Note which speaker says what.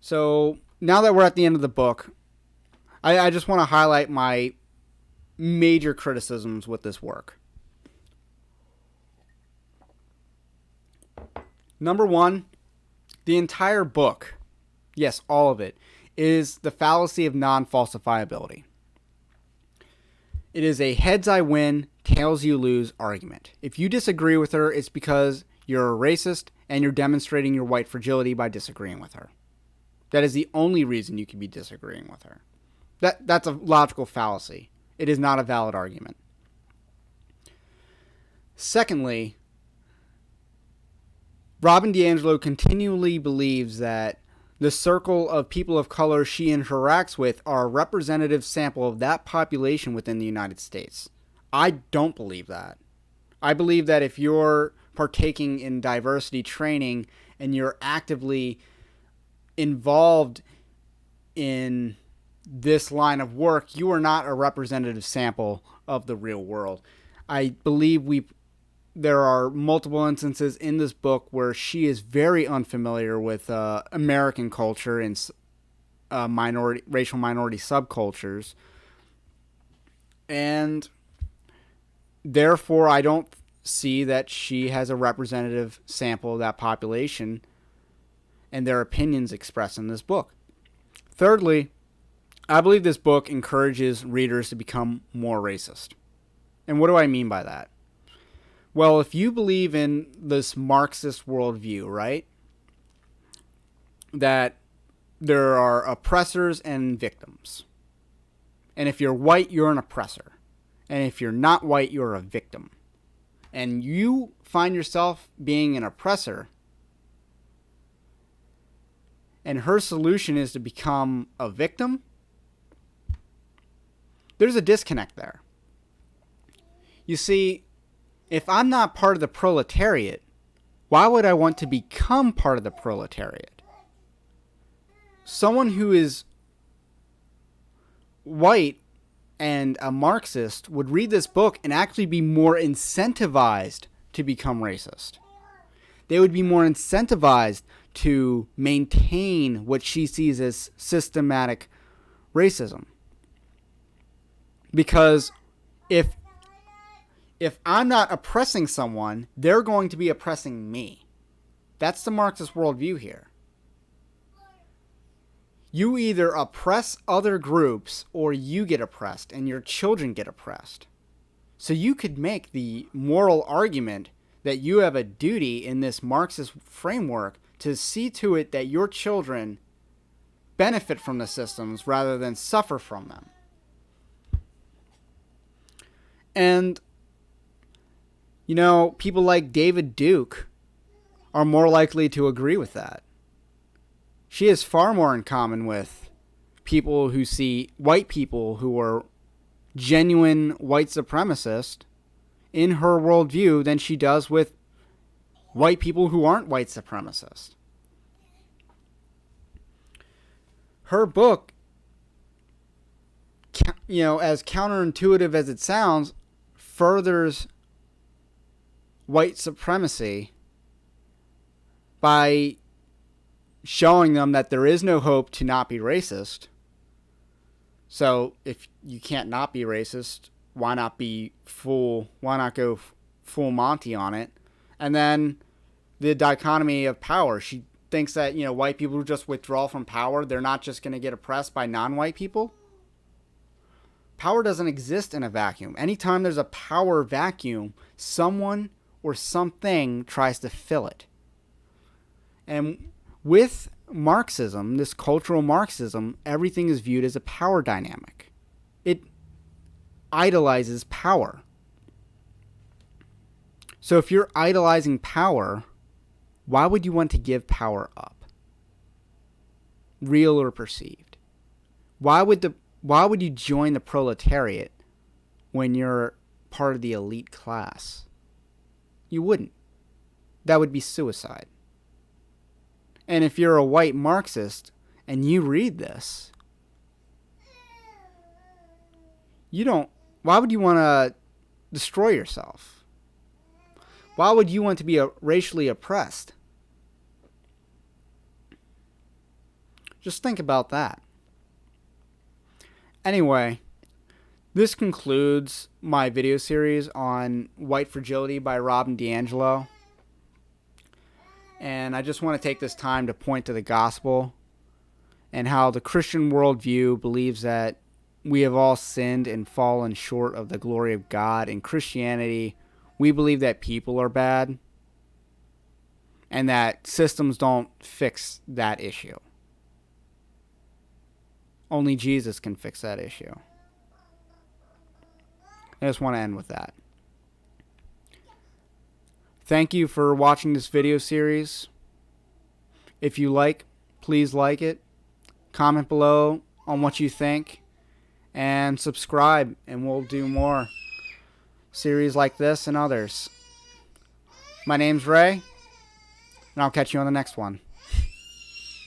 Speaker 1: So now that we're at the end of the book, I just want to highlight my major criticisms with this work. Number one, the entire book, yes, all of it, is the fallacy of non-falsifiability. It is a heads I win, tails you lose argument. If you disagree with her, it's because you're a racist and you're demonstrating your white fragility by disagreeing with her. That is the only reason you could be disagreeing with her. That's a logical fallacy. It is not a valid argument. Secondly, Robin DiAngelo continually believes that the circle of people of color she interacts with are a representative sample of that population within the United States. I don't believe that. I believe that if you're partaking in diversity training and you're actively involved in this line of work, you are not a representative sample of the real world. I believe there are multiple instances in this book where she is very unfamiliar with American culture and racial minority subcultures, and therefore I don't see that she has a representative sample of that population and their opinions expressed in this book. Thirdly, I believe this book encourages readers to become more racist. And what do I mean by that? Well, if you believe in this Marxist worldview, right, that there are oppressors and victims. And if you're white, you're an oppressor. And if you're not white, you're a victim. And you find yourself being an oppressor, and her solution is to become a victim, there's a disconnect there. You see, if I'm not part of the proletariat, why would I want to become part of the proletariat? Someone who is white and a Marxist would read this book and actually be more incentivized to become racist. They would be more incentivized to maintain what she sees as systematic racism. Because if I'm not oppressing someone, they're going to be oppressing me. That's the Marxist worldview here. You either oppress other groups or you get oppressed and your children get oppressed. So you could make the moral argument that you have a duty in this Marxist framework to see to it that your children benefit from the systems rather than suffer from them. And, you know, people like David Duke are more likely to agree with that. She has far more in common with people who see white people who are genuine white supremacists in her worldview than she does with white people who aren't white supremacists. Her book, you know, as counterintuitive as it sounds, furthers white supremacy by showing them that there is no hope to not be racist. So if you can't not be racist, why not go full Monty on it? And then the dichotomy of power. She thinks that, you know, white people who just withdraw from power, they're not just going to get oppressed by non-white people. Power doesn't exist in a vacuum. Anytime there's a power vacuum, someone or something tries to fill it. And with Marxism, this cultural Marxism, everything is viewed as a power dynamic. It idolizes power. So if you're idolizing power, why would you want to give power up? Real or perceived? Why would you join the proletariat when you're part of the elite class? You wouldn't. That would be suicide. And if you're a white Marxist and you read this, why would you want to destroy yourself? Why would you want to be racially oppressed? Just think about that. Anyway, this concludes my video series on White Fragility by Rob and DiAngelo. And I just want to take this time to point to the gospel and how the Christian worldview believes that we have all sinned and fallen short of the glory of God. In Christianity, we believe that people are bad and that systems don't fix that issue. Only Jesus can fix that issue. I just want to end with that. Thank you for watching this video series. If you like, please like it. Comment below on what you think. And subscribe, and we'll do more series like this and others. My name's Ray, and I'll catch you on the next one.